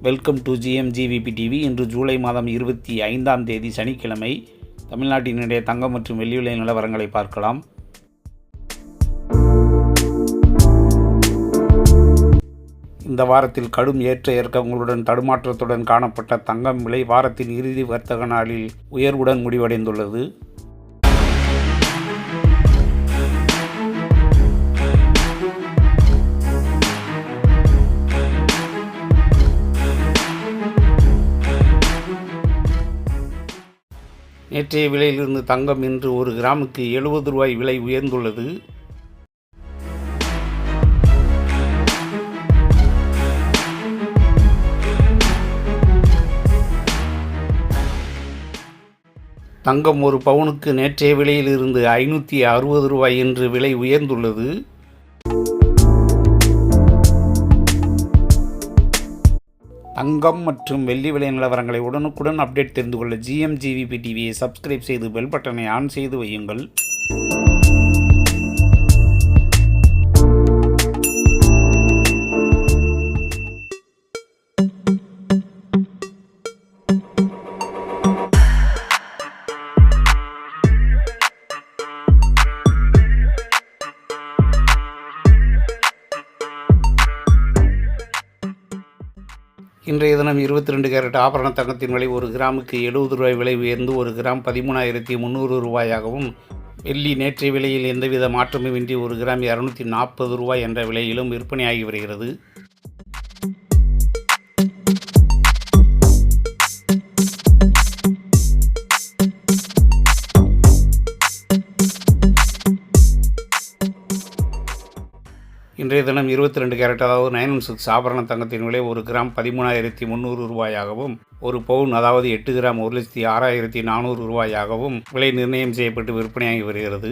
Welcome to GMGVP TV. இன்று ஜூலை மாதம் 25ஆம் தேதி சனிக்கிழமை. தமிழ்நாட்டினுடைய தங்கம் மற்றும் வெள்ளி விலை நிலவரங்களை பார்க்கலாம். இந்த வாரத்தில் கடும் ஏற்ற இறக்கங்களுடன் தடுமாற்றத்துடன் காணப்பட்ட தங்கம் விலை வாரத்தின் இறுதி வர்த்தக நாளில் உயர்வுடன் முடிவடைந்துள்ளது. நேற்றைய விலையிலிருந்து தங்கம் இன்று ஒரு கிராமுக்கு 70 ரூபாய் விலை உயர்ந்துள்ளது. தங்கம் ஒரு பவுனுக்கு நேற்றைய விலையிலிருந்து 560 ரூபாய் என்று விலை உயர்ந்துள்ளது. தங்கம் மற்றும் வெள்ளி விலை நிலவரங்களை உடனுக்குடன் அப்டேட் தெரிந்து கொள்ள GMGVP டிவியை சப்ஸ்கிரைப் செய்து பெல் பட்டனை ஆன் செய்து வையுங்கள். இன்றைய தினம் 22 கேரட் ஆபரண தங்கத்தின் விலை ஒரு கிராமுக்கு 70 ரூபாய் விலை உயர்ந்து ஒரு கிராம் 13,300 ரூபாயாகவும், வெள்ளி நேற்றைய விலையில் எந்தவித மாற்றமுமின்றி ஒரு கிராம் 240 ரூபாய் என்ற விலையிலும் விற்பனையாகி வருகிறது. இன்றைய தினம் 22 கேரட் அதாவது 9/6 ஆபரண தங்கத்தின் விலை ஒரு கிராம் 13,300 ரூபாயாகவும், ஒரு பவுன் அதாவது 8 கிராம் 1,06,400 ரூபாயாகவும் விலை நிர்ணயம் செய்யப்பட்டு விற்பனையாகி வருகிறது.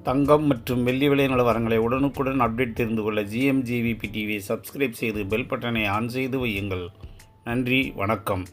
தங்கம் மற்றும் வெள்ளி விலை நிலவரங்களை உடனுக்குடன் அப்டேட் தெரிந்து கொள்ள GMGVP டிவியை சப்ஸ்கிரைப் செய்து பெல் பட்டனை ஆன் செய்து வையுங்கள். நன்றி, வணக்கம்.